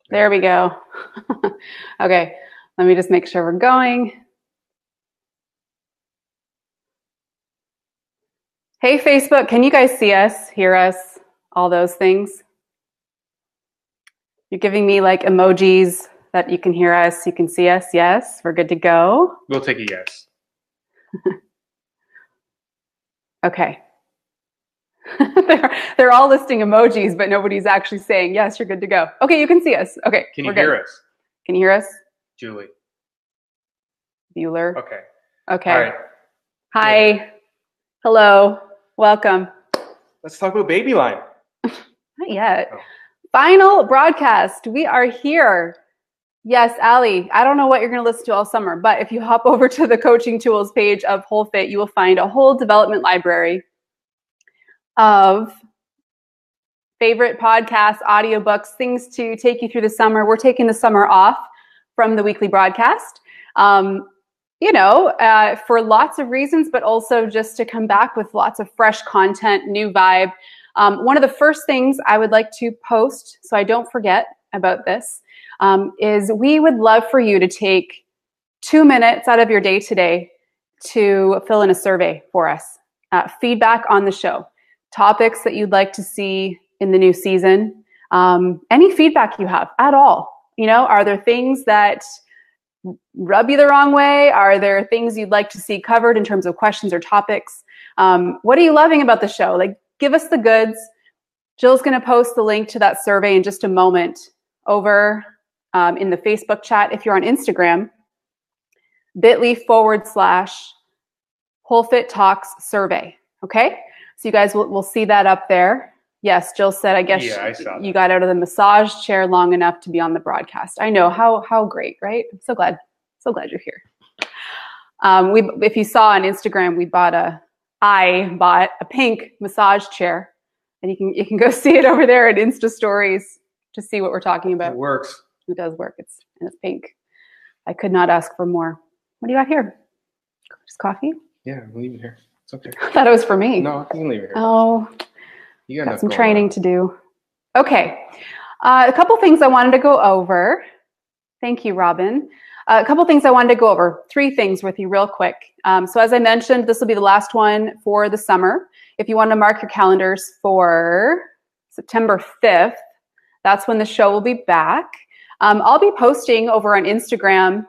There we go. Okay, let me just make sure we're going. Hey, Facebook, can you guys see us, hear us, all those things? You're giving me like emojis that you can hear us, you can see us. Yes, we're good to go. We'll take a yes. Okay. They're all listing emojis, but nobody's actually saying, yes, you're good to go. Okay, you can see us. Okay, Can you hear us? Can you hear us? Julie. Bueller. Okay. Okay. All right. Hi. Yeah. Hello. Welcome. Let's talk about Baby Line. Not yet. Oh. Final broadcast. We are here. Yes, Allie, I don't know what you're going to listen to all summer, but if you hop over to the coaching tools page of WholeFit, you will find a whole development library of favorite podcasts, audiobooks, things to take you through the summer. We're taking the summer off from the weekly broadcast, for lots of reasons, but also just to come back with lots of fresh content, new vibe. One of the first things I would like to post, so I don't forget about this, is we would love for you to take 2 minutes out of your day today to fill in a survey for us. Feedback on the show, topics that you'd like to see in the new season, any feedback you have at all. Are there things that rub you the wrong way? Are there things you'd like to see covered in terms of questions or topics? What are you loving about the show? Like, give us the goods. Jill's going to post the link to that survey in just a moment over in the Facebook chat. If you're on Instagram, bit.ly/WholeFit Talks survey. Okay? So you guys will see that up there. Yes, Jill said, I guess I saw you got out of the massage chair long enough to be on the broadcast. I know, how great, right? I'm so glad you're here. If you saw on Instagram, I bought a pink massage chair, and you can go see it over there at Insta Stories to see what we're talking about. It works. It does work. It's pink. I could not ask for more. What do you got here? Just coffee? Yeah, leave it here. It's okay. I thought it was for me. No, you can leave it here. Oh, you got some training to do. Okay. A couple things I wanted to go over. Thank you, Robin. A couple things I wanted to go over. 3 things with you real quick. So as I mentioned, this will be the last one for the summer. If you want to mark your calendars for September 5th, that's when the show will be back. I'll be posting over on Instagram.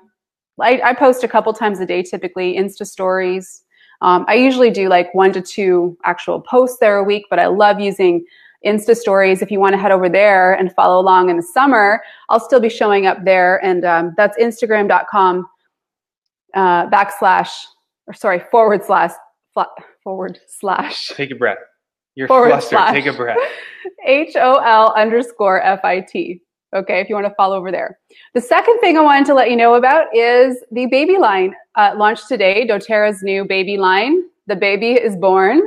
I post a couple times a day, typically, Insta Stories. I usually do like 1 to 2 actual posts there a week, but I love using Insta Stories. If you want to head over there and follow along in the summer, I'll still be showing up there. And that's Instagram.com // Take a breath. You're flustered. Take a breath. HOL_FIT. Okay, if you want to follow over there. The second thing I wanted to let you know about is the baby line launched today, doTERRA's new baby line. The baby is born.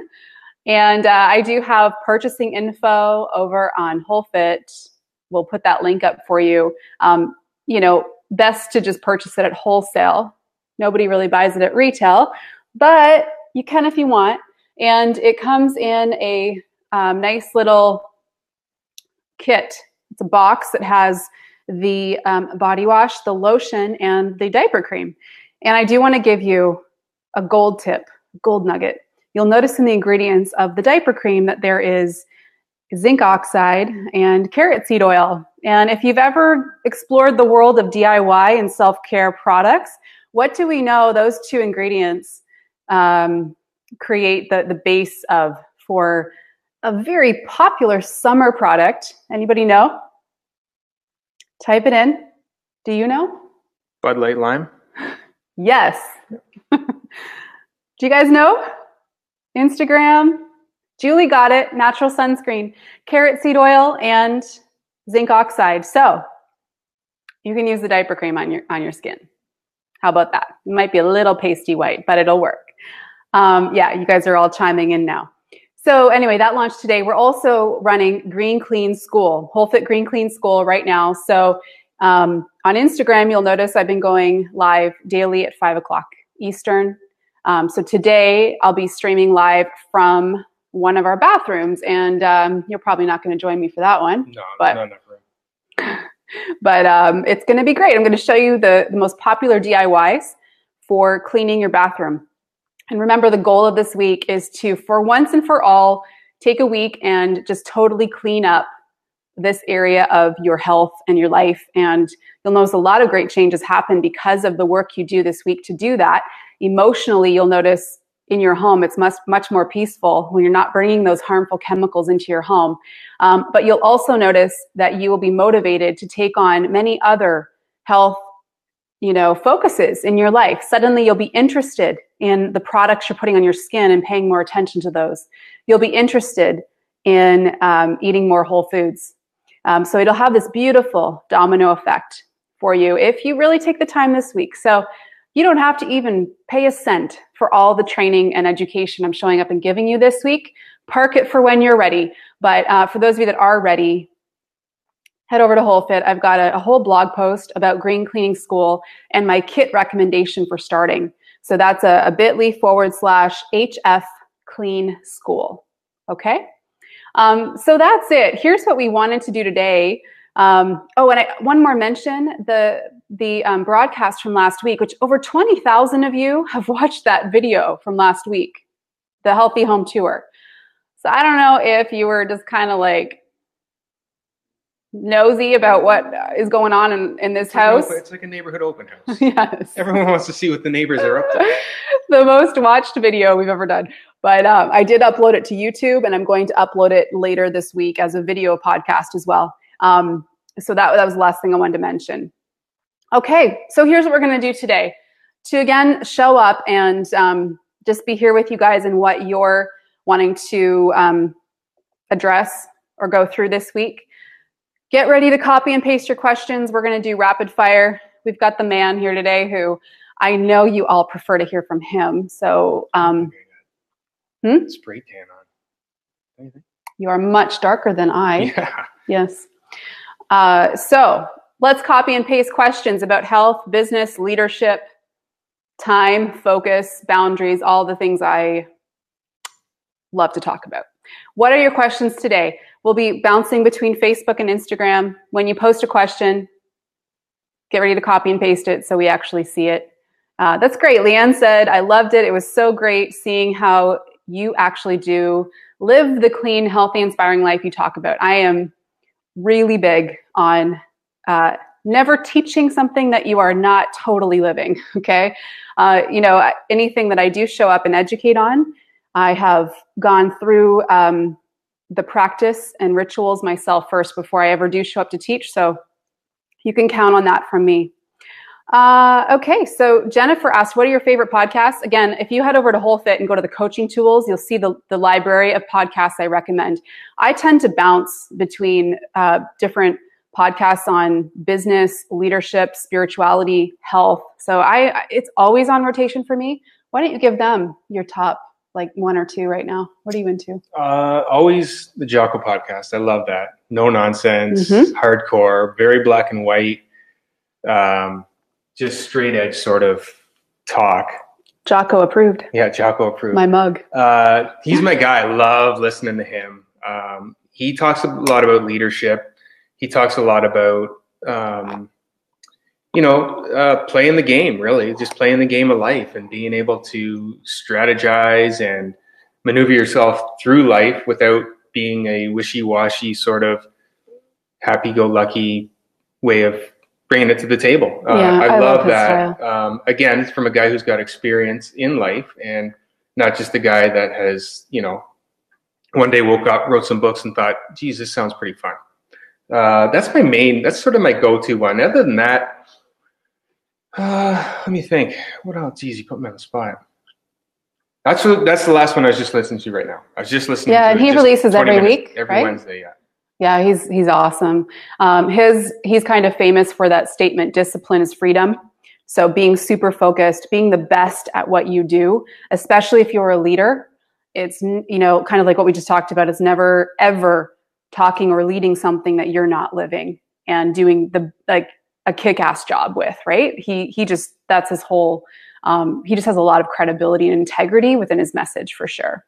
And I do have purchasing info over on WholeFit. We'll put that link up for you. Best to just purchase it at wholesale. Nobody really buys it at retail, but you can if you want. And it comes in a nice little kit. It's a box that has the body wash, the lotion, and the diaper cream. And I do want to give you a gold tip, gold nugget. You'll notice in the ingredients of the diaper cream that there is zinc oxide and carrot seed oil. And if you've ever explored the world of DIY and self-care products, what do we know those 2 ingredients create the base of for a very popular summer product? Anybody know? Type it in. Do you know? Bud Light Lime? Yes. Do you guys know? Instagram. Julie got it. Natural sunscreen, carrot seed oil, and zinc oxide. So you can use the diaper cream on your skin. How about that? It might be a little pasty white, but it'll work. You guys are all chiming in now. So anyway, that launched today. We're also running Green Clean School, WholeFit Green Clean School right now. So on Instagram, you'll notice I've been going live daily at 5 o'clock Eastern. So today I'll be streaming live from one of our bathrooms, and you're probably not going to join me for that one. No, but not enough room. But it's going to be great. I'm going to show you the most popular DIYs for cleaning your bathroom. And remember, the goal of this week is to, for once and for all, take a week and just totally clean up this area of your health and your life. And you'll notice a lot of great changes happen because of the work you do this week to do that. Emotionally, you'll notice in your home, it's much more peaceful when you're not bringing those harmful chemicals into your home. But you'll also notice that you will be motivated to take on many other health focuses in your life. Suddenly you'll be interested in the products you're putting on your skin and paying more attention to those. You'll be interested in eating more whole foods. So it'll have this beautiful domino effect for you if you really take the time this week. So you don't have to even pay a cent for all the training and education I'm showing up and giving you this week. Park it for when you're ready. But for those of you that are ready, head over to WholeFit. I've got a whole blog post about Green Cleaning School and my kit recommendation for starting. So that's a bit.ly/HF Clean School. Okay? So that's it. Here's what we wanted to do today. And one more mention, the broadcast from last week, which over 20,000 of you have watched that video from last week, the Healthy Home Tour. So I don't know if you were just kind of like nosy about what is going on in this house. It's like a neighborhood open house. Yes. Everyone wants to see what the neighbors are up to. The most watched video we've ever done. But I did upload it to YouTube, and I'm going to upload it later this week as a video podcast as well. So that was the last thing I wanted to mention. Okay, so here's what we're going to do today. To again show up and just be here with you guys in what you're wanting to address or go through this week. Get ready to copy and paste your questions. We're going to do rapid fire. We've got the man here today who I know you all prefer to hear from him. So, spray tan on. You are much darker than I. Yeah. Yes. So let's copy and paste questions about health, business, leadership, time, focus, boundaries, all the things I love to talk about. What are your questions today? We'll be bouncing between Facebook and Instagram. When you post a question, get ready to copy and paste it so we actually see it. That's great. Leanne said, I loved it. It was so great seeing how you actually do live the clean, healthy, inspiring life you talk about. I am really big on never teaching something that you are not totally living, okay? Anything that I do show up and educate on, I have gone through the practice and rituals myself first before I ever do show up to teach. So you can count on that from me. Okay, so Jennifer asked, what are your favorite podcasts? Again, if you head over to WholeFit and go to the coaching tools, you'll see the library of podcasts I recommend. I tend to bounce between different podcasts on business, leadership, spirituality, health. So it's always on rotation for me. Why don't you give them your top like one or two right now? What are you into? Always the Jocko podcast. I love that. No nonsense, hardcore, very black and white, just straight edge sort of talk. Jocko approved. Yeah, Jocko approved. My mug. He's my guy. I love listening to him. He talks a lot about leadership. He talks a lot about, playing the game, really, just playing the game of life and being able to strategize and maneuver yourself through life without being a wishy-washy sort of happy-go-lucky way of bringing it to the table. I love that. Again, it's from a guy who's got experience in life and not just a guy that has, one day woke up, wrote some books and thought, geez, this sounds pretty fun. That's sort of my go-to one. Other than that, let me think. What else? Geez, you put me on the spot. That's the last one I was just listening to right now. I was just listening to it. Yeah, and he releases every week, every Wednesday, yeah. Yeah, he's awesome. He's kind of famous for that statement, discipline is freedom. So being super focused, being the best at what you do, especially if you're a leader, it's, kind of like what we just talked about. It's never, ever talking or leading something that you're not living and doing a kick-ass job with, right? That's his whole, he just has a lot of credibility and integrity within his message for sure.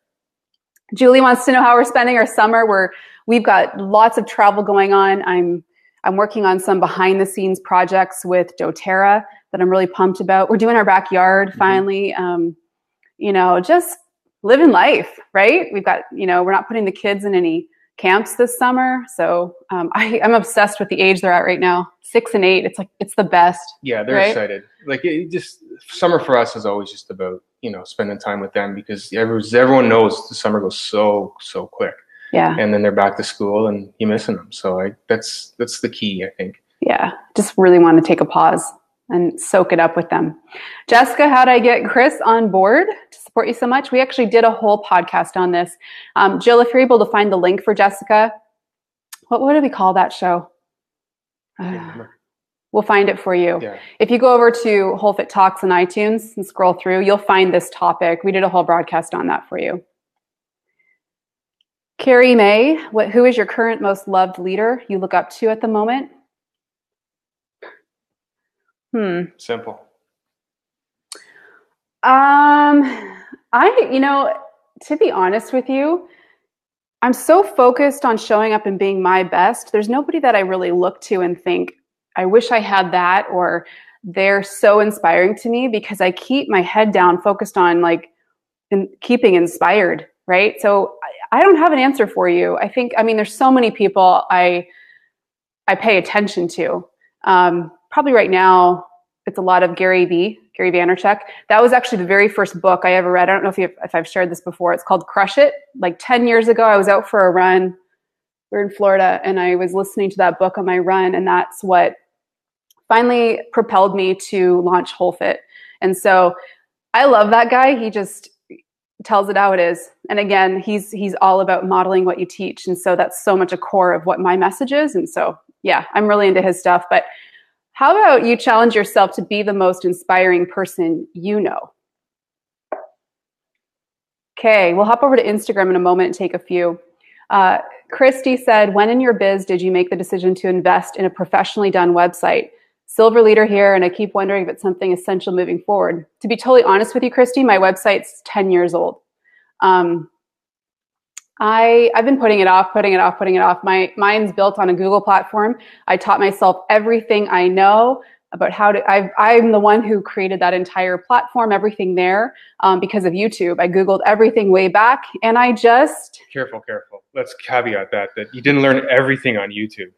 Julie wants to know how we're spending our summer. We've got lots of travel going on. I'm working on some behind the scenes projects with doTERRA that I'm really pumped about. We're doing our backyard finally. Just living life, right? We've got, we're not putting the kids in any camps this summer. So I'm obsessed with the age they're at right now, 6 and 8. It's like, it's the best. Yeah, they're excited. Like summer for us is always just about, spending time with them, because everyone knows the summer goes so quick. Yeah. And then they're back to school and you're missing them. So that's the key, I think. Yeah. Just really want to take a pause and soak it up with them. Jessica, how did I get Chris on board to support you so much? We actually did a whole podcast on this. Jill, if you're able to find the link for Jessica, what did we call that show? We'll find it for you. Yeah. If you go over to Whole Fit Talks on iTunes and scroll through, you'll find this topic. We did a whole broadcast on that for you. Carrie May, who is your current most loved leader you look up to at the moment? Simple. To be honest with you, I'm so focused on showing up and being my best. There's nobody that I really look to and think, I wish I had that, or they're so inspiring to me, because I keep my head down, focused on keeping inspired, right? So I don't have an answer for you. There's so many people I pay attention to. Probably right now, it's a lot of Gary Vaynerchuk. That was actually the very first book I ever read. I don't know if I've shared this before. It's called Crush It. Like 10 years ago, I was out for a run. We were in Florida, and I was listening to that book on my run, and that's what finally propelled me to launch Whole Fit. And so I love that guy. He just tells it how it is. And again, he's all about modeling what you teach. And so that's so much a core of what my message is. And so, yeah, I'm really into his stuff. But how about you challenge yourself to be the most inspiring person you know? Okay, we'll hop over to Instagram in a moment and take a few. Christy said, when in your biz did you make the decision to invest in a professionally done website? Silver leader here, and I keep wondering if it's something essential moving forward. To be totally honest with you, Christy, my website's 10 years old. I've been putting it off. Mine's built on a Google platform. I taught myself everything I know about I'm the one who created that entire platform, everything there, because of YouTube. I Googled everything way back, and I just... Careful. Let's caveat that you didn't learn everything on YouTube.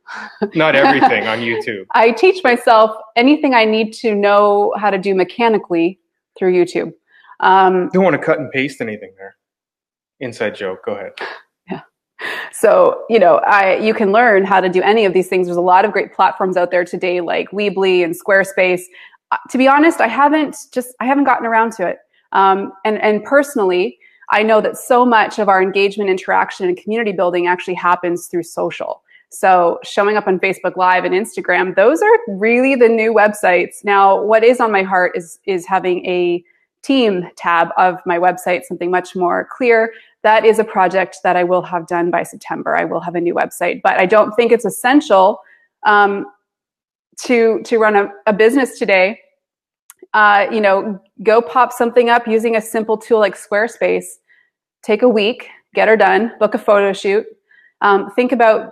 Not everything on YouTube. I teach myself anything I need to know how to do mechanically through YouTube. Don't want to cut and paste anything there. Inside joke. Go ahead. Yeah. So, you can learn how to do any of these things. There's a lot of great platforms out there today, like Weebly and Squarespace. To be honest, I haven't gotten around to it. And personally, I know that so much of our engagement, interaction, and community building actually happens through social. So showing up on Facebook Live and Instagram, those are really the new websites. Now, what is on my heart is having a team tab of my website, something much more clear. That is a project that I will have done by September. I will have a new website, but I don't think it's essential to run a business today. Go pop something up using a simple tool like Squarespace. Take a week, get her done, book a photo shoot. Think about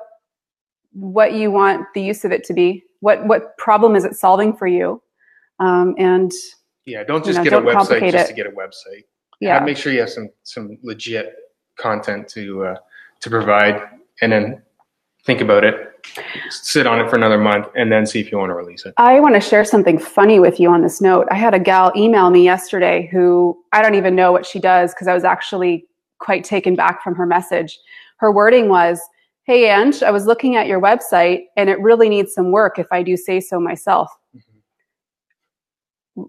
what you want the use of it to be. What problem is it solving for you? And yeah, don't just get a website just to get a website. Yeah, make sure you have some legit content to provide, and then think about it. Sit on it for another month, and then see if you want to release it. I want to share something funny with you on this note. I had a gal email me yesterday who I don't even know what she does, because I was actually quite taken back from her message. Her wording was, "Hey, Ange, I was looking at your website, and it really needs some work if I do say so myself."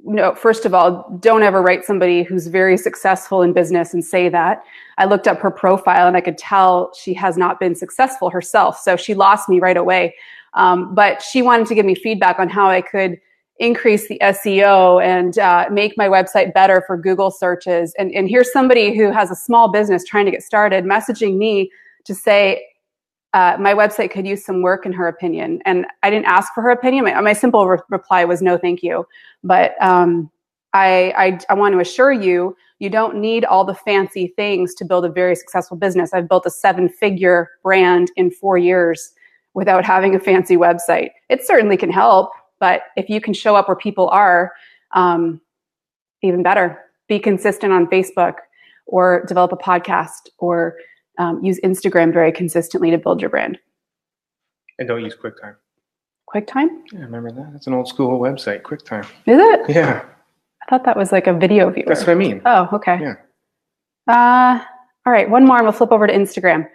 No, first of all, don't ever write somebody who's very successful in business and say that. I looked up her profile and I could tell she has not been successful herself. So she lost me right away. But she wanted to give me feedback on how I could increase the SEO and make my website better for Google searches. And here's somebody who has a small business trying to get started messaging me to say, my website could use some work in her opinion. And I didn't ask for her opinion. My simple reply was no, thank you. But I want to assure you, you don't need all the fancy things to build a very successful business. I've built a 7-figure brand in 4 years without having a fancy website. It certainly can help, but if you can show up where people are, even better. Be consistent on Facebook, or develop a podcast, or use Instagram very consistently to build your brand. And don't use QuickTime. QuickTime? Yeah, remember that? It's an old school website, QuickTime. Is it? Yeah. I thought that was like a video viewer. That's what I mean. Oh, okay. Yeah. All right, one more and we'll flip over to Instagram.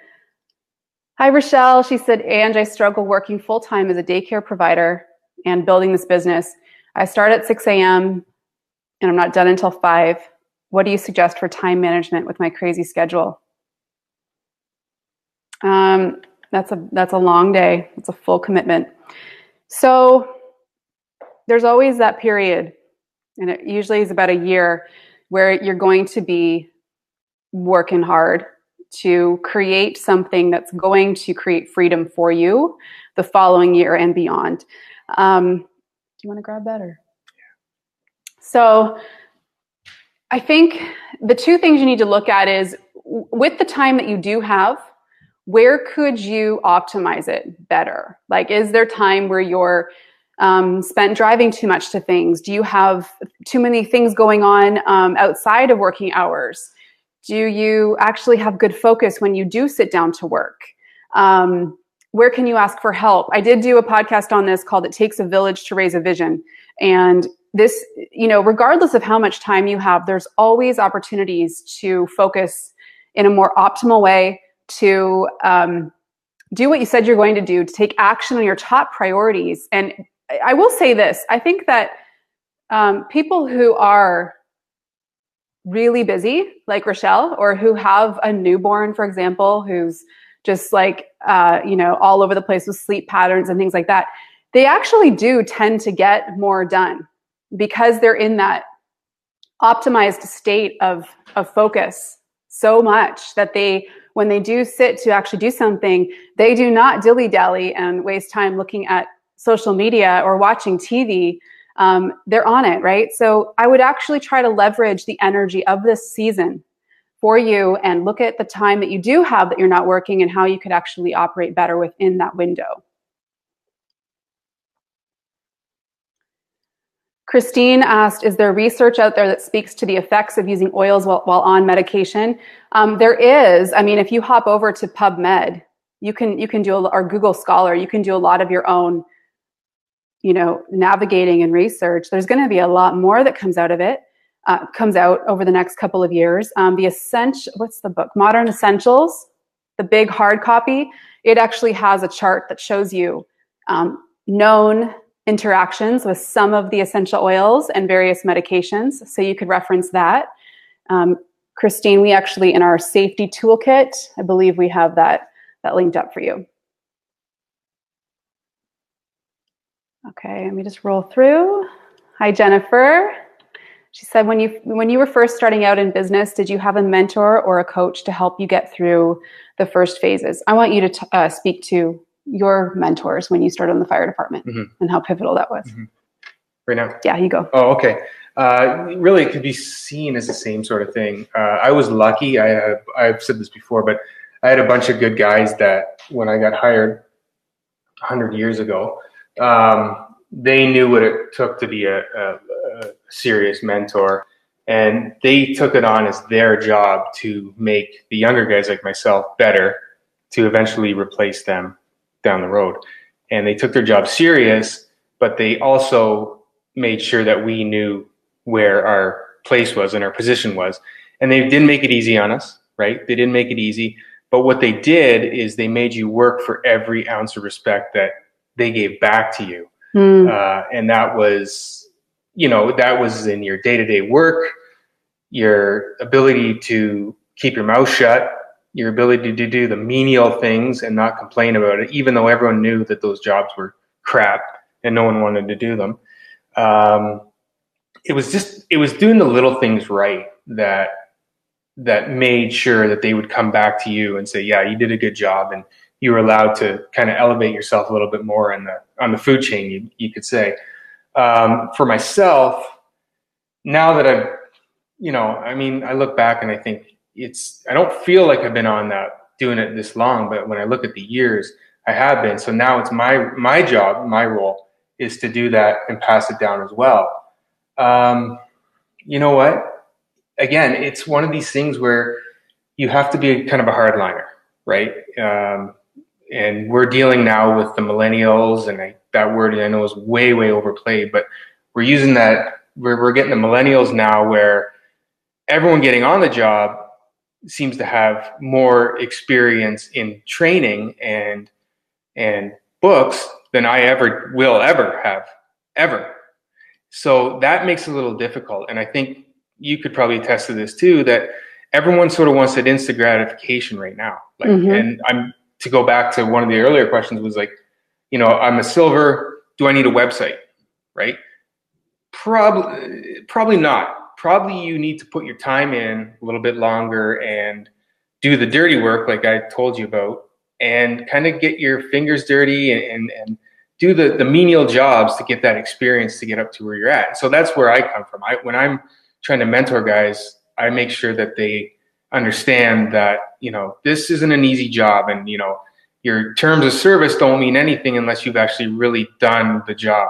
Hi, Rochelle. She said, Ange, I struggle working full-time as a daycare provider and building this business. I start at 6 a.m. and I'm not done until 5. What do you suggest for time management with my crazy schedule? That's a long day. It's a full commitment. So there's always that period, and it usually is about a year, where you're going to be working hard to create something that's going to create freedom for you the following year and beyond. Do you want to grab that? Or? So I think the two things you need to look at is, with the time that you do have, where could you optimize it better? Like, is there time where you're spent driving too much to things? Do you have too many things going on outside of working hours? Do you actually have good focus when you do sit down to work? Where can you ask for help? I did do a podcast on this called It Takes a Village to Raise a Vision. And this, regardless of how much time you have, there's always opportunities to focus in a more optimal way, to do what you said you're going to do, to take action on your top priorities. And I will say this, I think that people who are really busy, like Rochelle, or who have a newborn, for example, who's just like, all over the place with sleep patterns and things like that, they actually do tend to get more done because they're in that optimized state of focus so much that when they do sit to actually do something, they do not dilly-dally and waste time looking at social media or watching TV. They're on it, right? So I would actually try to leverage the energy of this season for you and look at the time that you do have that you're not working and how you could actually operate better within that window. Christine asked, is there research out there that speaks to the effects of using oils while on medication? There is. I mean, if you hop over to PubMed, you can do, or Google Scholar, you can do a lot of your own, navigating and research. There's going to be a lot more that comes out of it, comes out over the next couple of years. What's the book? Modern Essentials, the big hard copy. It actually has a chart that shows you known interactions with some of the essential oils and various medications. So you could reference that. Christine, we actually, in our safety toolkit, I believe we have that linked up for you. Okay, let me just roll through. Hi, Jennifer. She said, when you were first starting out in business, did you have a mentor or a coach to help you get through the first phases? I want you to speak to your mentors when you started in the fire department, mm-hmm. and how pivotal that was. Mm-hmm. Right now? Yeah, you go. Oh, okay. Really, it could be seen as the same sort of thing. I was lucky. I've said this before, but I had a bunch of good guys that when I got hired 100 years ago, they knew what it took to be a serious mentor, and they took it on as their job to make the younger guys like myself better, to eventually replace them down the road. And they took their job serious, but they also made sure that we knew where our place was and our position was. And they didn't make it easy on us, right? They didn't make it easy. But what they did is they made you work for every ounce of respect that they gave back to you. And that was, that was in your day-to-day work, your ability to keep your mouth shut, your ability to do the menial things and not complain about it, even though everyone knew that those jobs were crap and no one wanted to do them. It was doing the little things right that made sure that they would come back to you and say, yeah, you did a good job. And you were allowed to kind of elevate yourself a little bit more on the food chain, you could say. For myself, now that I look back and I think I don't feel like I've been on that, doing it this long, but when I look at the years, I have been. So now it's my job, my role is to do that and pass it down as well. You know what? Again, it's one of these things where you have to be kind of a hardliner, right? And we're dealing now with the millennials, and that word I know is way, way overplayed, but we're using that. We're getting the millennials now, where everyone getting on the job seems to have more experience in training and books than I ever will ever have, ever. So that makes it a little difficult. And I think you could probably attest to this too, that everyone sort of wants that instant gratification right now. Like, and to go back to one of the earlier questions was like, you know, I'm a silver. Do I need a website? Right? Probably not. Probably you need to put your time in a little bit longer and do the dirty work, like I told you about, and kind of get your fingers dirty and do the menial jobs to get that experience to get up to where you're at. So that's where I come from. When I'm trying to mentor guys, I make sure that they understand that, you know, this isn't an easy job, and, you know, your terms of service don't mean anything unless you've actually really done the job,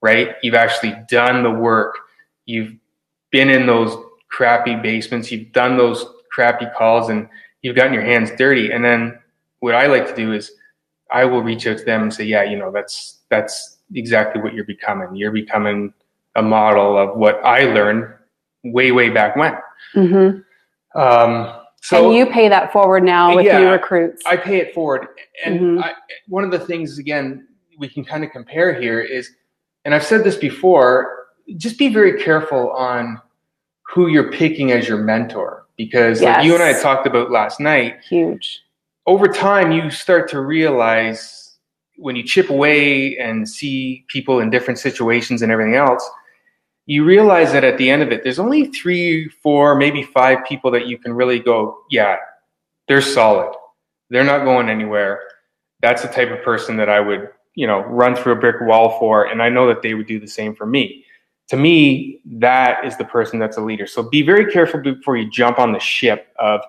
right? You've actually done the work. You've been in those crappy basements. You've done those crappy calls, and you've gotten your hands dirty. And then what I like to do is I will reach out to them and say, yeah, you know, that's exactly what you're becoming. You're becoming a model of what I learned way, way back when. So, and you pay that forward now with new recruits. I pay it forward. And one of the things, again, we can kind of compare here is, and I've said this before, just be very careful on who you're picking as your mentor, because like you and I talked about last night, huge. Over time, you start to realize when you chip away and see people in different situations and everything else, you realize that at the end of it, there's only 3, 4, maybe 5 people that you can really go, yeah, they're solid. They're not going anywhere. That's the type of person that I would, you know, run through a brick wall for. And I know that they would do the same for me. To me, that is the person that's a leader. So be very careful before you jump on the ship of,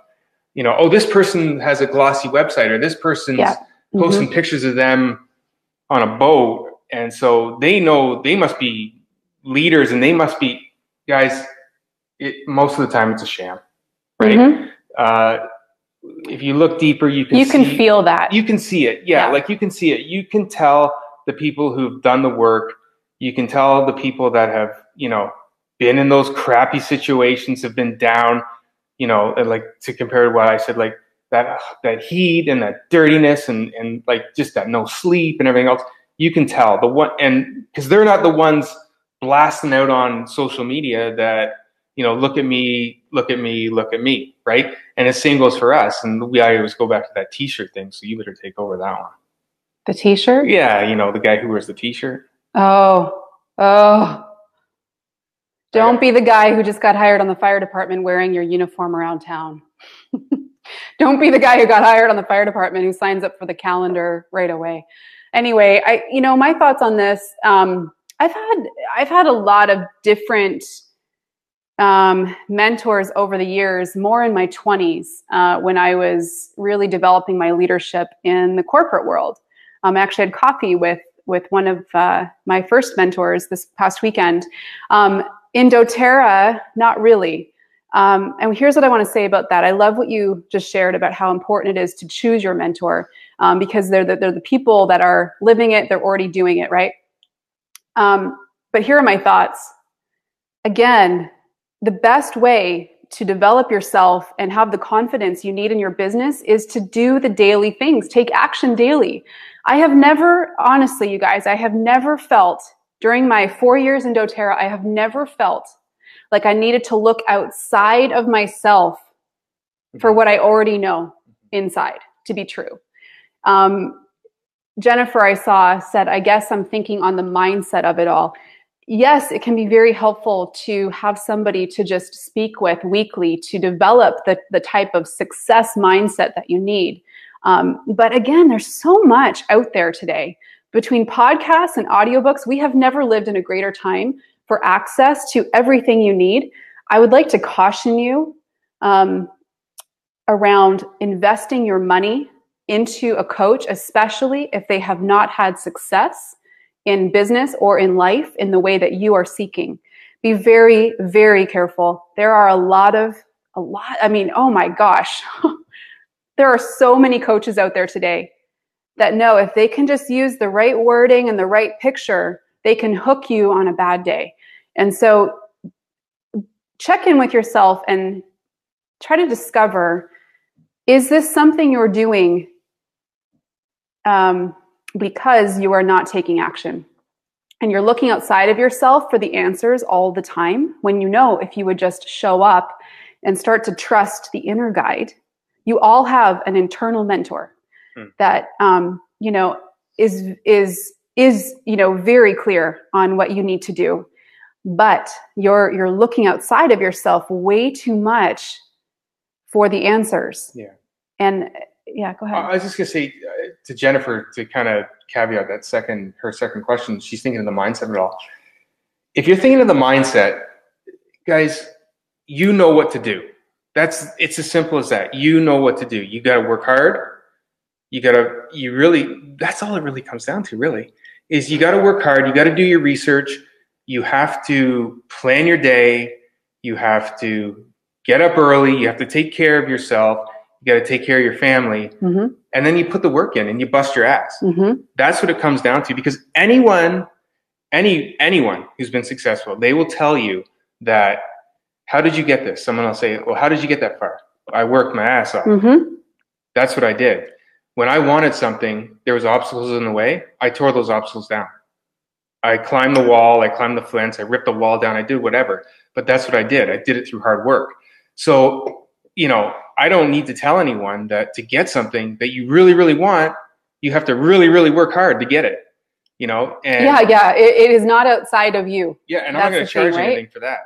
you know, oh, this person has a glossy website, or this person's posting pictures of them on a boat. And so they know they must be leaders, and they must be guys. Most of the time it's a sham, right? If you look deeper, you can feel that. You can see it. Yeah. Like you can see it. You can tell the people who've done the work. You can tell the people that have, you know, been in those crappy situations, have been down, you know, and like to compare to what I said, like that heat and that dirtiness and like just that no sleep and everything else. You can tell and because they're not the ones blasting out on social media that, you know, look at me, right? And the same goes for us. And I always go back to that t-shirt thing. So you better take over that one. The t-shirt? Yeah. You know, the guy who wears the t-shirt. Oh. Don't be the guy who just got hired on the fire department wearing your uniform around town. Don't be the guy who got hired on the fire department who signs up for the calendar right away. Anyway, my thoughts on this, I've had a lot of different mentors over the years, more in my 20s, when I was really developing my leadership in the corporate world. I actually had coffee with one of my first mentors this past weekend. In doTERRA, not really. And here's what I want to say about that. I love what you just shared about how important it is to choose your mentor, because they're the people that are living it. They're already doing it, right? But here are my thoughts. Again, the best way to develop yourself and have the confidence you need in your business is to do the daily things. Take action daily. I have never, honestly, you guys, I have never felt during my 4 years in doTERRA, I have never felt like I needed to look outside of myself for what I already know inside to be true. Jennifer, I saw, said, I guess I'm thinking on the mindset of it all. Yes, it can be very helpful to have somebody to just speak with weekly to develop the type of success mindset that you need. But again, there's so much out there today. Between podcasts and audiobooks, we have never lived in a greater time for access to everything you need. I would like to caution you around investing your money into a coach, especially if they have not had success in business or in life in the way that you are seeking. Be very, very careful. There are a lot, I mean, oh my gosh. There are so many coaches out there today that know if they can just use the right wording and the right picture, they can hook you on a bad day. And so check in with yourself and try to discover, is this something you're doing because you are not taking action? And you're looking outside of yourself for the answers all the time, when you know if you would just show up and start to trust the inner guide. You all have an internal mentor that is very clear on what you need to do. But you're looking outside of yourself way too much for the answers. Yeah. And yeah, go ahead. I was just gonna say to Jennifer, to kind of caveat that her second question, she's thinking of the mindset of it all. If you're thinking of the mindset, guys, you know what to do. It's as simple as that. You know what to do. You got to work hard. That's all it really comes down to, really, is you got to work hard. You got to do your research. You have to plan your day. You have to get up early. You have to take care of yourself. You got to take care of your family. Mm-hmm. And then you put the work in and you bust your ass. Mm-hmm. That's what it comes down to, because anyone who's been successful, they will tell you that, how did you get this? Someone will say, well, how did you get that far? I worked my ass off. Mm-hmm. That's what I did. When I wanted something, there was obstacles in the way. I tore those obstacles down. I climbed the wall. I climbed the fence. I ripped the wall down. I did whatever. But that's what I did. I did it through hard work. So, I don't need to tell anyone that to get something that you really, really want, you have to really, really work hard to get it. And it is not outside of you. Yeah, and I'm not going to charge anything for that,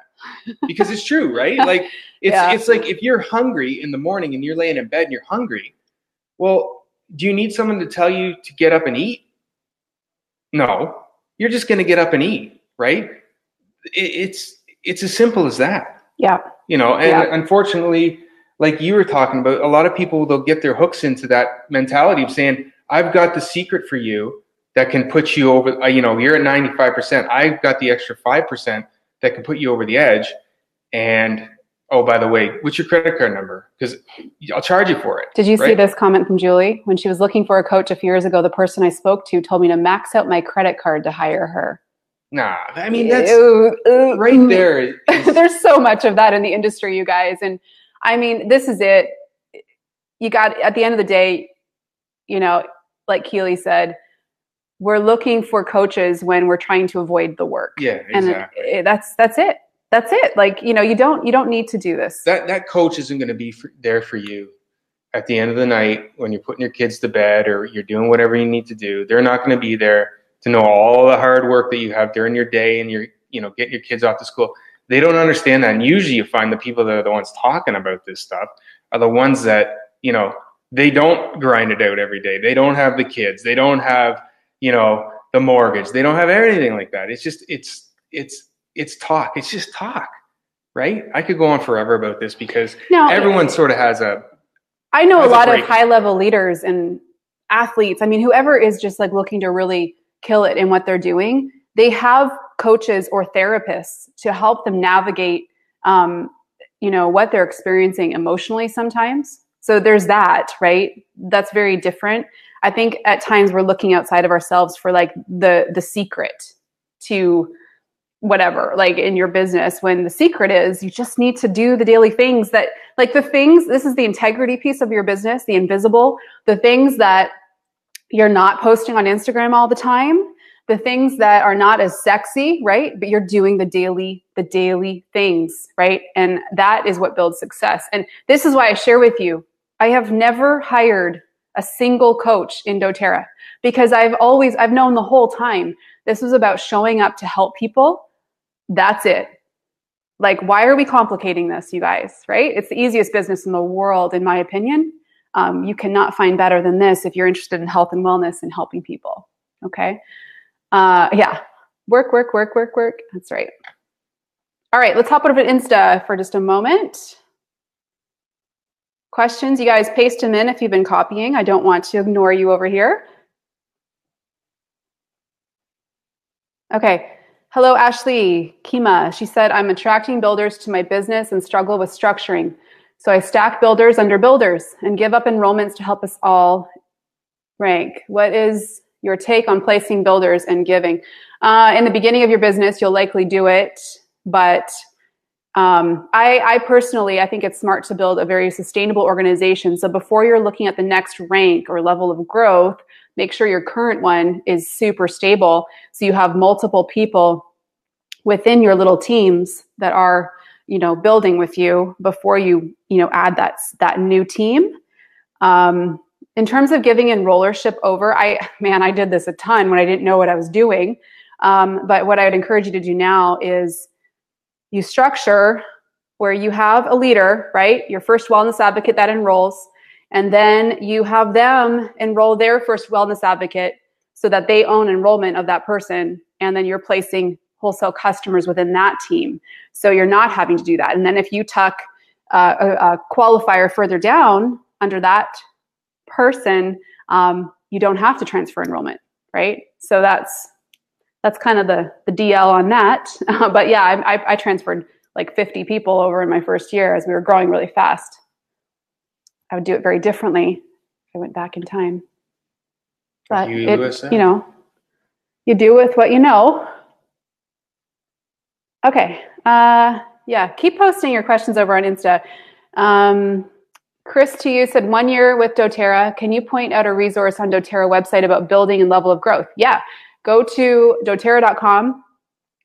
because it's true, right? Like it's like, if you're hungry in the morning and you're laying in bed and you're hungry, well, do you need someone to tell you to get up and eat? No, you're just going to get up and eat, right? It's as simple as that. Yeah. Unfortunately, like you were talking about, a lot of people, they'll get their hooks into that mentality of saying, I've got the secret for you that can put you over, you're at 95%. I've got the extra 5% that can put you over the edge. And, oh, by the way, what's your credit card number? Because I'll charge you for it. Did you see this comment from Julie? When she was looking for a coach a few years ago, the person I spoke to told me to max out my credit card to hire her. Nah, I mean, that's right there. There's so much of that in the industry, you guys. And I mean, this is it. You got, at the end of the day, like Keely said, we're looking for coaches when we're trying to avoid the work. Yeah, exactly. And that's it. That's it. Like, you don't need to do this. That coach isn't going to be there for you at the end of the night when you're putting your kids to bed or you're doing whatever you need to do. They're not going to be there to know all the hard work that you have during your day and you're, getting your kids off to school. They don't understand that. And usually you find the people that are the ones talking about this stuff are the ones that, they don't grind it out every day. They don't have the kids. They don't have, the mortgage. They don't have anything like that. It's just, it's talk. It's just talk, right? I could go on forever about this because everyone sort of has I know a lot of high level leaders and athletes. I mean, whoever is just like looking to really kill it in what they're doing, they have coaches or therapists to help them navigate, what they're experiencing emotionally sometimes. So there's that, right? That's very different. I think at times we're looking outside of ourselves for like the secret to whatever, like in your business, when the secret is you just need to do the daily things that, like this is the integrity piece of your business, the invisible, the things that you're not posting on Instagram all the time, the things that are not as sexy, right? But you're doing the daily things, right? And that is what builds success. And this is why I share with you, I have never hired a single coach in doTERRA because I've known the whole time this was about showing up to help people. That's it. Like, why are we complicating this, you guys, right? It's the easiest business in the world, in my opinion. You cannot find better than this if you're interested in health and wellness and helping people. Okay. Work. That's right. All right. Let's hop over to Insta for just a moment. questions, you guys paste them in if you've been copying. I don't want to ignore you over here. Okay. Hello, Ashley Kima. She said, I'm attracting builders to my business and struggle with structuring. So I stack builders under builders and give up enrollments to help us all rank. What is your take on placing builders and giving? In the beginning of your business, you'll likely do it, but I personally, I think it's smart to build a very sustainable organization. So before you're looking at the next rank or level of growth, make sure your current one is super stable. So you have multiple people within your little teams that are, building with you before you, add that new team. In terms of giving enrollership over, I did this a ton when I didn't know what I was doing. But what I would encourage you to do now is you structure where you have a leader, right? Your first wellness advocate that enrolls, and then you have them enroll their first wellness advocate so that they own enrollment of that person. And then you're placing wholesale customers within that team. So you're not having to do that. And then if you tuck a qualifier further down under that person, you don't have to transfer enrollment, right? So that's kind of the DL on that. But yeah, I transferred like 50 people over in my first year as we were growing really fast. I would do it very differently if I went back in time. But you do with what you know. Okay. Yeah, keep posting your questions over on Insta. Chris to you said 1 year with doTERRA. Can you point out a resource on doTERRA website about building and level of growth? Yeah. Go to doTERRA.com,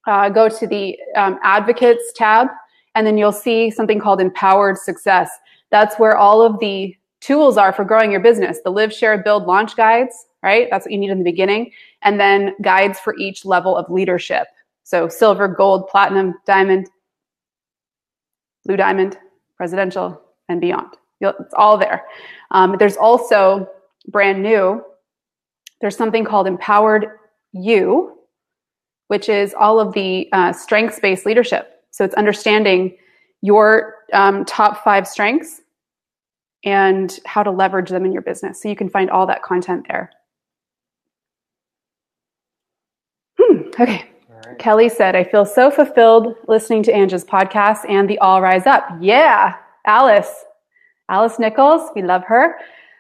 go to the advocates tab, and then you'll see something called Empowered Success. That's where all of the tools are for growing your business. The Live, Share, Build, Launch guides, right? That's what you need in the beginning. And then guides for each level of leadership. So silver, gold, platinum, diamond, blue diamond, presidential, and beyond. It's all there. There's also brand new, there's something called Empowered You, which is all of the strengths-based leadership. So it's understanding your top 5 strengths and how to leverage them in your business. So you can find all that content there. Okay. Right. Kelly said, I feel so fulfilled listening to Anja's podcast and the All Rise Up. Yeah, Alice Nichols, we love her.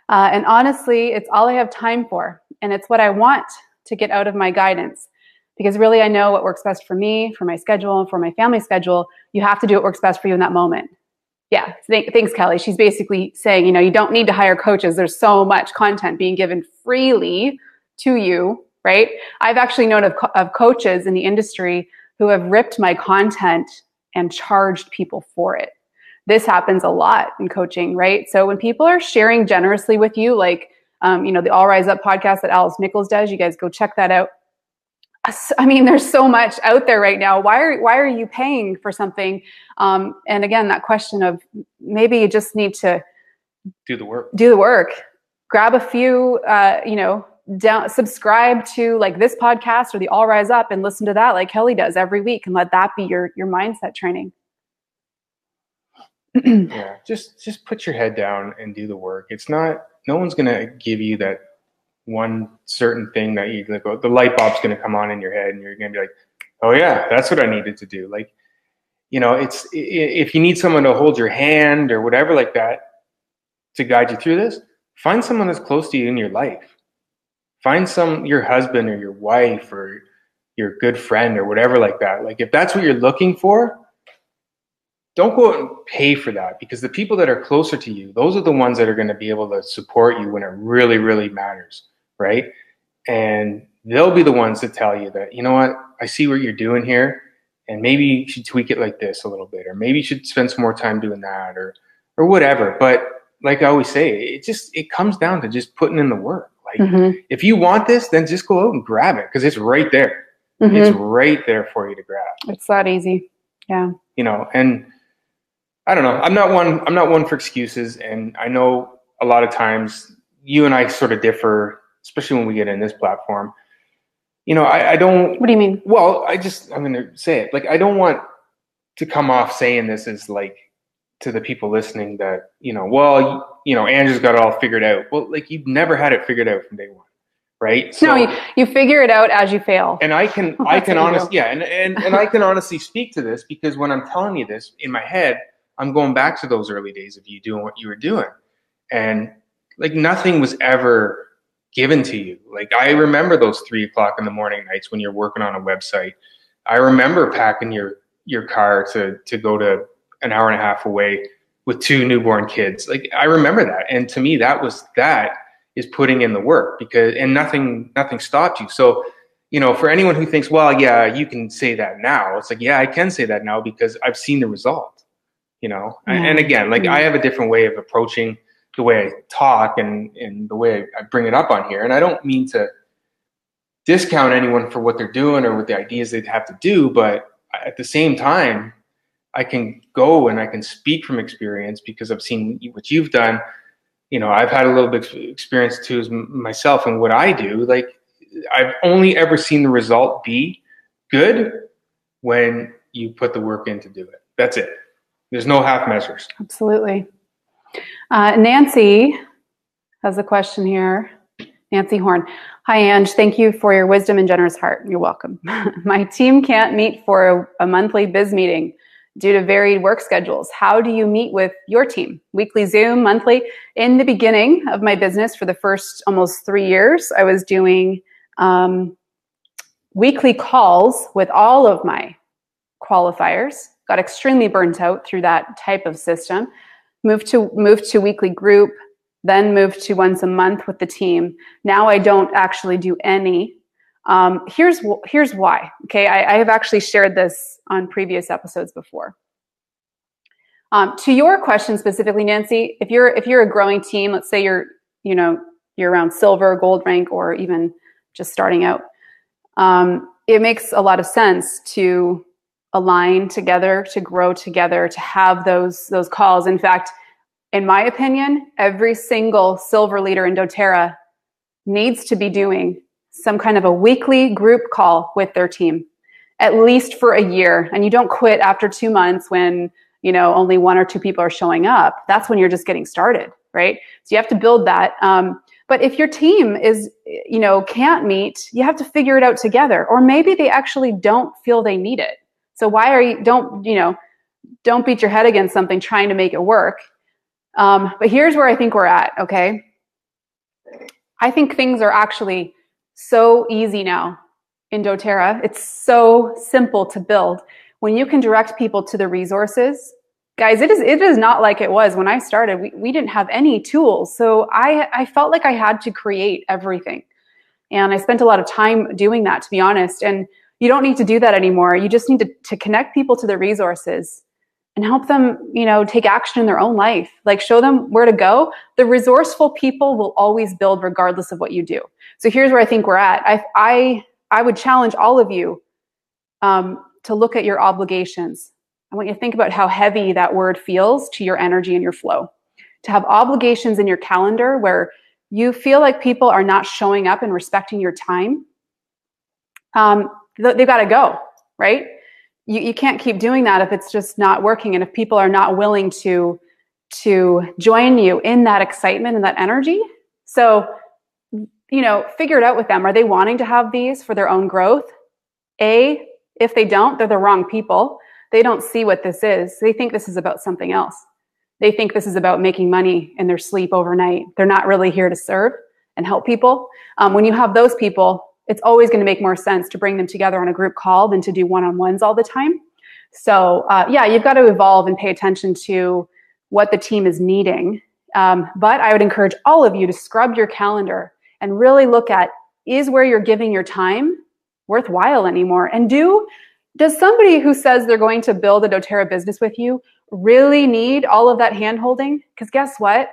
And honestly, it's all I have time for. And it's what I want to get out of my guidance. Because really, I know what works best for me, for my schedule, and for my family schedule. You have to do what works best for you in that moment. Yeah, thanks, Kelly. She's basically saying, you don't need to hire coaches. There's so much content being given freely to you, right? I've actually known of coaches in the industry who have ripped my content and charged people for it. This happens a lot in coaching, right? So when people are sharing generously with you, like, the All Rise Up podcast that Alice Nichols does, you guys go check that out. I mean, there's so much out there right now. Why are you paying for something? And again, that question of maybe you just need to do the work. Grab a few, subscribe to like this podcast or the All Rise Up and listen to that like Kelly does every week, and let that be your mindset training. Yeah, just put your head down and do the work. No one's going to give you that one certain thing that you like, the light bulb's going to come on in your head and you're going to be like, oh yeah, that's what I needed to do. Like, it's, if you need someone to hold your hand or whatever like that to guide you through this, find someone that's close to you in your life. Find your husband or your wife or your good friend or whatever like that. Like, if that's what you're looking for, don't go out and pay for that, because the people that are closer to you, those are the ones that are going to be able to support you when it really, really matters, right? And they'll be the ones to tell you that, you know what, I see what you're doing here, and maybe you should tweak it like this a little bit, or maybe you should spend some more time doing that, or whatever. But like I always say, it comes down to just putting in the work. Like, if you want this, then just go out and grab it, because it's right there. It's right there for you to grab. It's that easy. Yeah. And I don't know. I'm not one for excuses, and I know a lot of times you and I sort of differ, especially when we get in this platform. I don't. What do you mean? Well, I'm going to say it. Like, I don't want to come off saying this as like, to the people listening that, well, Andrew's got it all figured out. Well, like, you've never had it figured out from day one, right? So, no, you figure it out as you fail. And I can honestly, and I can honestly speak to this, because when I'm telling you this in my head, I'm going back to those early days of you doing what you were doing. And like, nothing was ever given to you. Like, I remember those 3:00 in the morning nights when you're working on a website. I remember packing your car to go to an hour and a half away with 2 newborn kids. Like, I remember that. And to me, that is putting in the work, and nothing stopped you. So, for anyone who thinks, well, yeah, you can say that now. It's like, yeah, I can say that now because I've seen the result, And again, like, I have a different way of approaching the way I talk and the way I bring it up on here. And I don't mean to discount anyone for what they're doing or what the ideas they'd have to do, but at the same time, I can go and I can speak from experience because I've seen what you've done. I've had a little bit of experience too myself, and what I do, like, I've only ever seen the result be good when you put the work in to do it. That's it. There's no half measures. Absolutely. Nancy has a question here. Nancy Horn. Hi, Ange. Thank you for your wisdom and generous heart. You're welcome. My team can't meet for a monthly biz meeting due to varied work schedules. How do you meet with your team? Weekly Zoom, monthly? In the beginning of my business, for the first almost 3 years, I was doing weekly calls with all of my qualifiers. Got extremely burnt out through that type of system. Moved to weekly group, then moved to once a month with the team. Now I don't actually do any. Here's why. Okay, I have actually shared this on previous episodes before. To your question specifically, Nancy, if you're a growing team, let's say you're around silver, gold rank, or even just starting out, it makes a lot of sense to align together, to grow together, to have those calls. In fact, in my opinion, every single silver leader in doTERRA needs to be doing some kind of a weekly group call with their team, at least for a year. And you don't quit after 2 months when, only 1 or 2 people are showing up. That's when you're just getting started, right? So you have to build that. But if your team is, can't meet, you have to figure it out together. Or maybe they actually don't feel they need it. So don't beat your head against something trying to make it work. But here's where I think we're at, okay? I think things are actually so easy now in doTERRA. It's so simple to build. When you can direct people to the resources, guys, it is not like it was when I started. We didn't have any tools. So I felt like I had to create everything. And I spent a lot of time doing that, to be honest. And you don't need to do that anymore. You just need to connect people to the resources and help them, take action in their own life. Like, show them where to go. The resourceful people will always build regardless of what you do. So here's where I think we're at. I would challenge all of you to look at your obligations. I want you to think about how heavy that word feels to your energy and your flow. To have obligations in your calendar where you feel like people are not showing up and respecting your time, they've got to go, right? You can't keep doing that if it's just not working, and if people are not willing to join you in that excitement and that energy. So, figure it out with them. Are they wanting to have these for their own growth? If they don't, they're the wrong people. They don't see what this is. They think this is about something else. They think this is about making money in their sleep overnight. They're not really here to serve and help people. When you have those people, it's always going to make more sense to bring them together on a group call than to do one-on-ones all the time. So you've got to evolve and pay attention to what the team is needing. But I would encourage all of you to scrub your calendar and really look at, is where you're giving your time worthwhile anymore? And does somebody who says they're going to build a doTERRA business with you really need all of that hand-holding? Because guess what?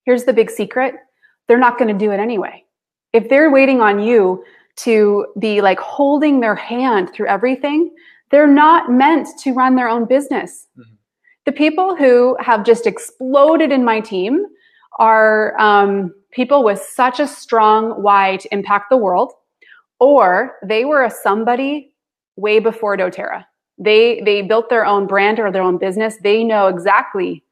Here's the big secret. They're not going to do it anyway. If they're waiting on you to be like holding their hand through everything, they're not meant to run their own business. Mm-hmm. The people who have just exploded in my team are people with such a strong why to impact the world, or they were a somebody way before doTERRA. They built their own brand or their own business. They know exactly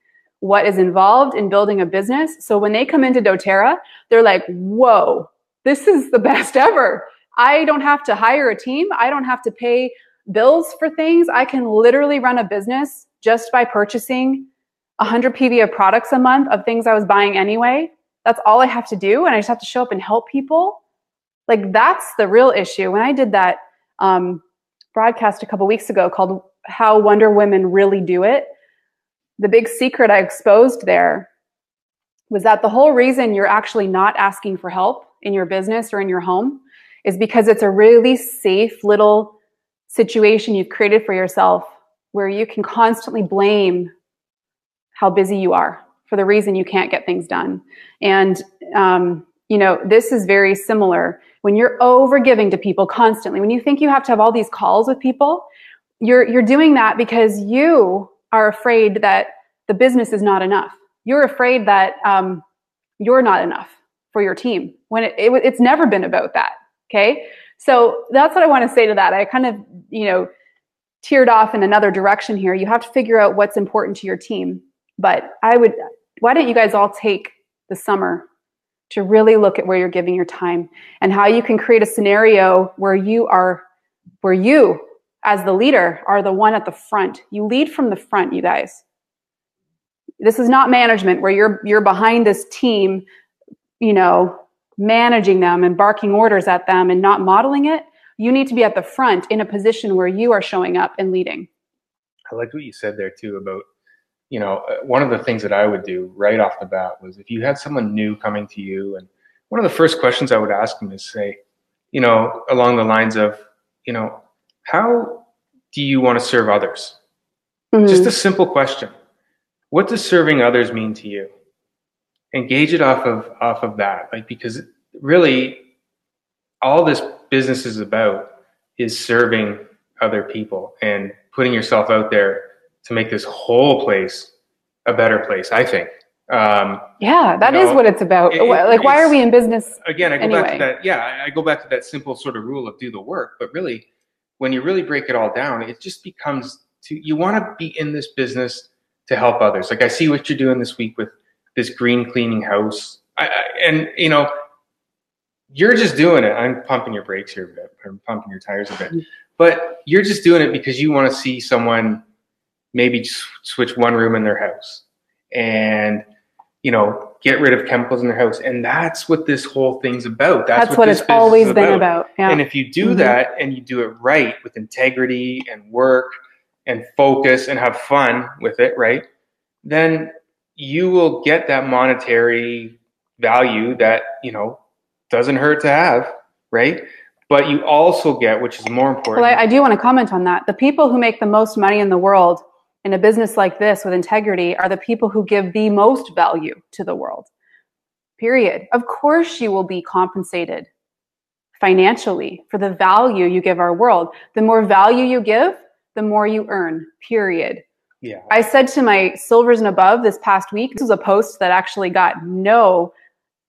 what is involved in building a business. So when they come into doTERRA, they're like, whoa, this is the best ever. I don't have to hire a team. I don't have to pay bills for things. I can literally run a business just by purchasing 100 PV of products a month of things I was buying anyway. That's all I have to do. And I just have to show up and help people. Like, that's the real issue. When I did that broadcast a couple weeks ago called How Wonder Women Really Do It, the big secret I exposed there was that the whole reason you're actually not asking for help in your business or in your home is because it's a really safe little situation you've created for yourself where you can constantly blame how busy you are for the reason you can't get things done. And, this is very similar. When you're over giving to people constantly, when you think you have to have all these calls with people, you're doing that because you are afraid that the business is not enough. You're afraid that you're not enough for your team when it's never been about that. Okay. So that's what I want to say to that. I kind of, teared off in another direction here. You have to figure out what's important to your team. But why don't you guys all take the summer to really look at where you're giving your time and how you can create a scenario where you, as the leader, are the one at the front. You lead from the front, you guys. This is not management where you're behind this team, managing them and barking orders at them and not modeling it. You need to be at the front in a position where you are showing up and leading. I liked what you said there too about, one of the things that I would do right off the bat was if you had someone new coming to you, and one of the first questions I would ask them is say, along the lines of, how do you want to serve others? Mm-hmm. Just a simple question. What does serving others mean to you? Engage it off of that, because really all this business is about is serving other people and putting yourself out there to make this whole place a better place, I think. That is what it's about. Why are we in business? Again, I go back to that. Yeah, I go back to that simple sort of rule of do the work. But really, when you really break it all down, it just becomes you want to be in this business to help others. Like I see what you're doing this week with this green cleaning house. You're just doing it. I'm pumping your brakes here a bit. I'm pumping your tires a bit. But you're just doing it because you want to see someone maybe switch one room in their house and, get rid of chemicals in their house. And that's what this whole thing's about. That's what it's always been about. Yeah. And if you do that and you do it right with integrity and work and focus and have fun with it, right, then you will get that monetary value that, doesn't hurt to have, right? But you also get, which is more important. Well, I do want to comment on that. The people who make the most money in the world in a business like this with integrity are the people who give the most value to the world, period. Of course you will be compensated financially for the value you give our world. The more value you give, the more you earn, period. Yeah. I said to my silvers and above this past week, this was a post that actually got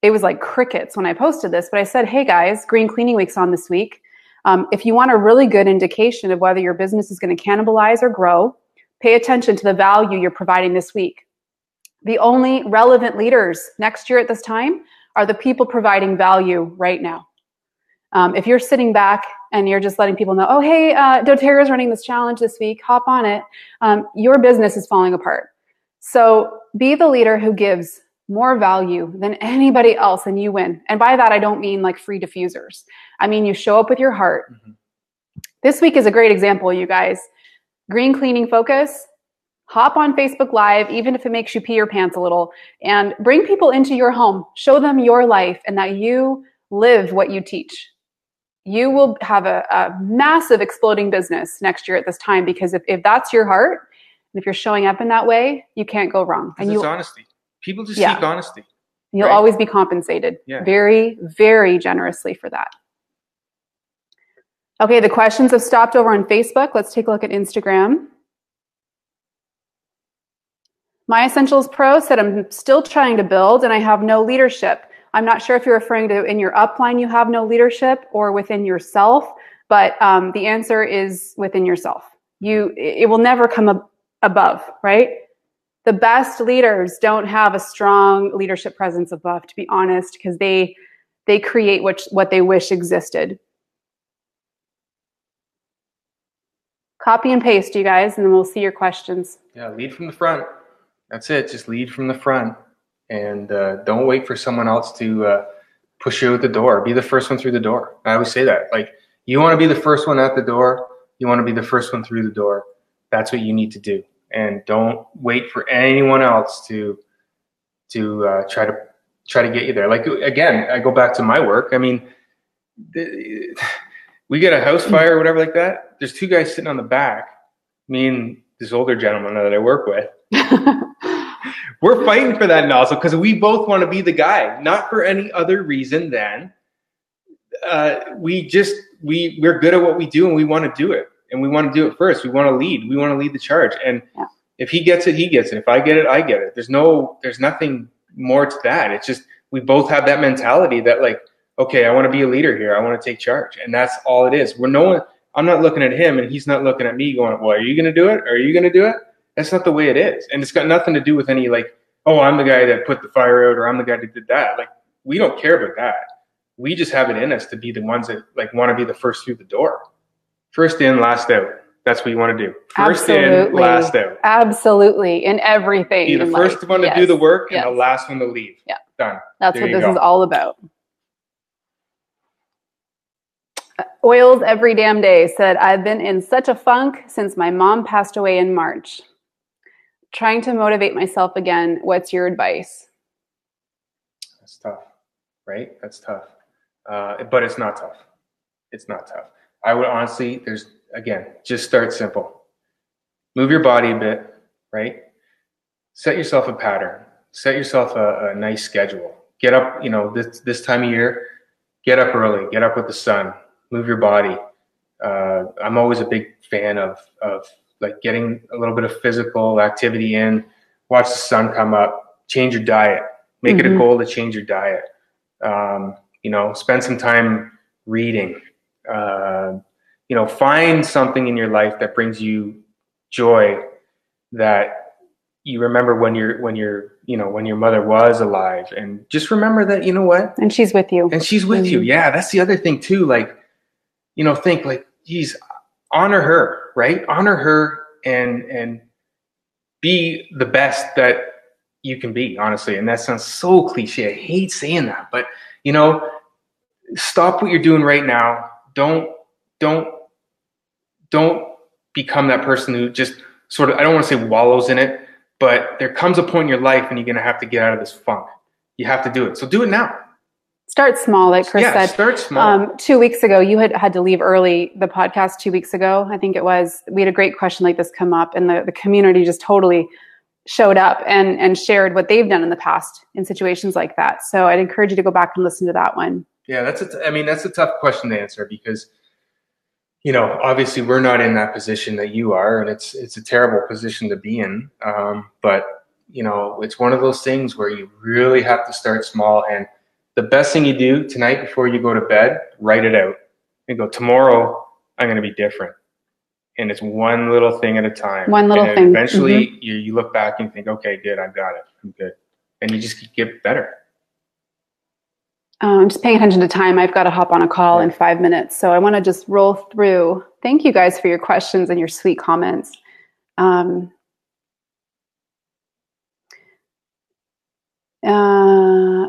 it was like crickets when I posted this, but I said, hey guys, Green Cleaning Week's on this week. If you want a really good indication of whether your business is going to cannibalize or grow, pay attention to the value you're providing this week. The only relevant leaders next year at this time are the people providing value right now. If you're sitting back and you're just letting people know, oh, hey, doTERRA is running this challenge this week, hop on it, your business is falling apart. So be the leader who gives more value than anybody else and you win. And by that, I don't mean like free diffusers. I mean, you show up with your heart. Mm-hmm. This week is a great example, you guys. Green Cleaning Focus, hop on Facebook Live, even if it makes you pee your pants a little, and bring people into your home. Show them your life and that you live what you teach. You will have a massive exploding business next year at this time, because if that's your heart, and if you're showing up in that way, you can't go wrong. And it's honesty. People just seek honesty. You'll always be compensated very, very generously for that. Okay, the questions have stopped over on Facebook. Let's take a look at Instagram. My Essentials Pro said, I'm still trying to build and I have no leadership. I'm not sure if you're referring to in your upline you have no leadership or within yourself, but the answer is within yourself. it will never come above, right? The best leaders don't have a strong leadership presence above, to be honest, because they create what they wish existed. Copy and paste, you guys, and then we'll see your questions. Yeah, lead from the front. That's it. Just lead from the front, and don't wait for someone else to push you at the door. Be the first one through the door. I always say that. Like, you want to be the first one at the door. You want to be the first one through the door. That's what you need to do. And don't wait for anyone else to try to get you there. Like, again, I go back to my work. I mean, we get a house fire or whatever like that. There's two guys sitting on the back. Me and this older gentleman that I work with. We're fighting for that nozzle because we both want to be the guy, not for any other reason than we're good at what we do and we want to do it. And we want to do it first. We want to lead. We want to lead the charge. And if he gets it, he gets it. If I get it, I get it. There's nothing more to that. It's just, we both have that mentality that, like, okay, I want to be a leader here. I want to take charge. And that's all it is. I'm not looking at him and he's not looking at me going, well, are you going to do it? Are you going to do it? That's not the way it is. And it's got nothing to do with any, like, oh, I'm the guy that put the fire out, or I'm the guy that did that. Like, we don't care about that. We just have it in us to be the ones that, like, want to be the first through the door. First in, last out. That's what you want to do. First in, last out. Absolutely. In everything. Be the first one to do the work and the last one to leave. Yeah. Done. That's what this is all about. Oils Every Damn Day said, I've been in such a funk since my mom passed away in March. Trying to motivate myself again. What's your advice? That's tough, right? That's tough. But it's not tough. It's not tough. I would honestly, just start simple. Move your body a bit, right? Set yourself a pattern. Set yourself a nice schedule. Get up, this time of year, get up early, get up with the sun, move your body. I'm always a big fan of like getting a little bit of physical activity in, watch the sun come up, change your diet, make it a goal to change your diet. Spend some time reading. Find something in your life that brings you joy, that you remember when your mother was alive, and just remember that, you know what? And she's with you. you. Yeah. That's the other thing too. Like, think like, geez, honor her, right? Honor her and be the best that you can be, honestly. And that sounds so cliche. I hate saying that, but stop what you're doing right now. Don't become that person who just sort of, I don't want to say wallows in it, but there comes a point in your life and you're going to have to get out of this funk. You have to do it. So do it now. Start small, like Chris said. Start small. 2 weeks ago, you had to leave early, the podcast 2 weeks ago, I think it was. We had a great question like this come up, and the community just totally showed up and shared what they've done in the past in situations like that. So I'd encourage you to go back and listen to that one. Yeah, that's a tough question to answer because, obviously we're not in that position that you are, and it's a terrible position to be in. But it's one of those things where you really have to start small. And the best thing you do tonight before you go to bed, write it out and go, tomorrow I'm going to be different. And it's one little thing at a time. One little thing. Eventually you look back and think, okay, good, I've got it. I'm good. And you just get better. I'm just paying attention to time. I've got to hop on a call in 5 minutes. So I want to just roll through. Thank you guys for your questions and your sweet comments.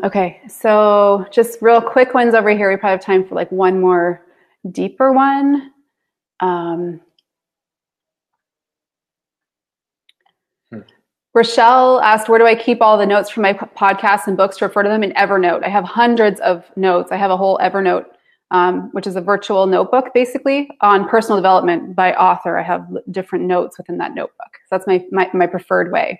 Okay, so just real quick ones over here. We probably have time for like one more deeper one. Rochelle asked, where do I keep all the notes from my podcasts and books to refer to them? In Evernote. I have hundreds of notes. I have a whole Evernote, which is a virtual notebook, basically, on personal development by author. I have different notes within that notebook. So that's my preferred way.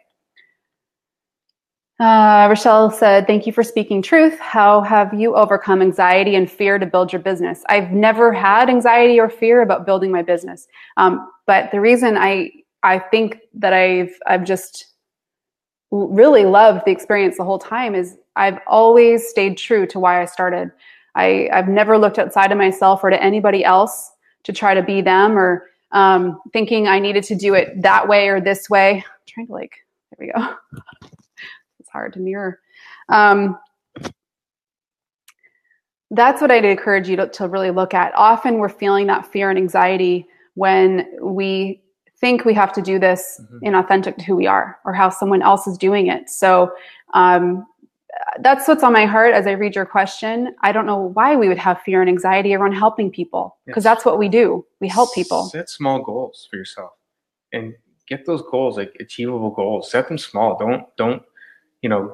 Rochelle said, thank you for speaking truth. How have you overcome anxiety and fear to build your business? I've never had anxiety or fear about building my business. But the reason I think that I've just really loved the experience the whole time is I've always stayed true to why I started. I've never looked outside of myself or to anybody else to try to be them or thinking I needed to do it that way or this way. I'm trying to there we go. It's hard to mirror. That's what I'd encourage you to really look at. Often we're feeling that fear and anxiety when we think we have to do this inauthentic to who we are or how someone else is doing it. So that's what's on my heart as I read your question. I don't know why we would have fear and anxiety around helping people, because that's what we do. We help people. Set small goals for yourself and get those goals, like achievable goals. Set them small. Don't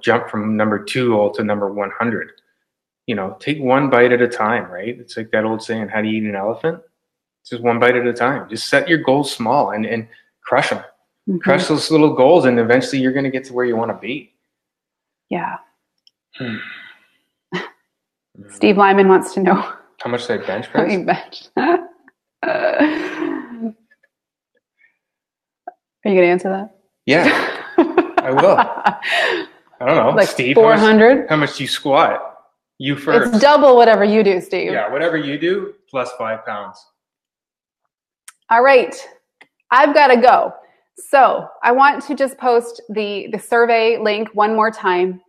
jump from number 2 goal to number 100. Take one bite at a time, right? It's like that old saying, how do you eat an elephant? It's just one bite at a time. Just set your goals small and crush them. Crush those little goals, and eventually you're going to get to where you want to be. Yeah. Steve Lyman wants to know. How much did I bench press? Bench. Are you going to answer that? Yeah, I will. I don't know. Like Steve, 400? How much do you squat? You first. It's double whatever you do, Steve. Yeah, whatever you do, plus 5 pounds. All right. I've got to go. So I want to just post the survey link one more time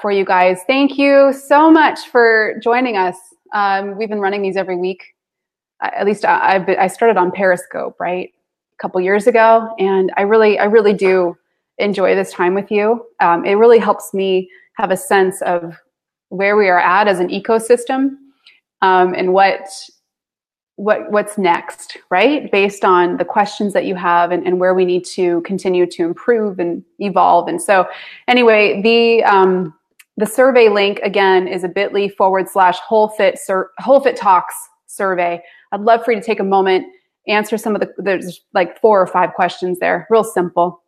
for you guys. Thank you so much for joining us. We've been running these every week. At least I started on Periscope, right? A couple years ago. And I really do enjoy this time with you. It really helps me have a sense of where we are at as an ecosystem, and what's next, right? Based on the questions that you have and where we need to continue to improve and evolve. And so anyway, the survey link again is a bit.ly/whole fit talks survey. I'd love for you to take a moment, answer some of there's like 4 or 5 questions there, real simple.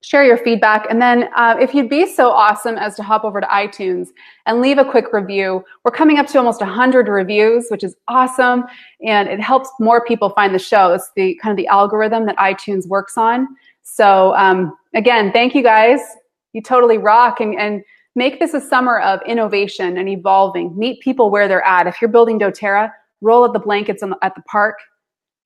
Share your feedback. And then if you'd be so awesome as to hop over to iTunes and leave a quick review. We're coming up to almost 100 reviews, which is awesome. And it helps more people find the show. It's the kind of the algorithm that iTunes works on. So again, thank you guys. You totally rock, and make this a summer of innovation and evolving. Meet people where they're at. If you're building doTERRA, roll out the blankets at the park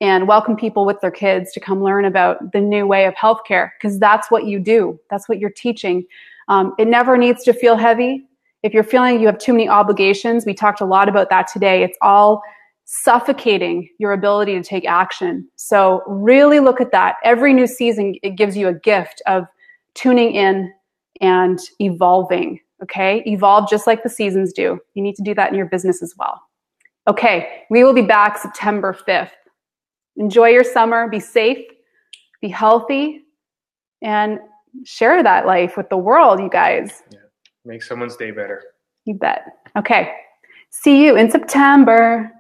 and welcome people with their kids to come learn about the new way of healthcare, because that's what you do. That's what you're teaching. It never needs to feel heavy. If you're feeling you have too many obligations, we talked a lot about that today. It's all suffocating your ability to take action. So really look at that. Every new season, it gives you a gift of tuning in and evolving, okay? Evolve just like the seasons do. You need to do that in your business as well. Okay, we will be back September 5th. Enjoy your summer, be safe, be healthy, and share that life with the world, you guys. Yeah. Make someone's day better. You bet. Okay, see you in September.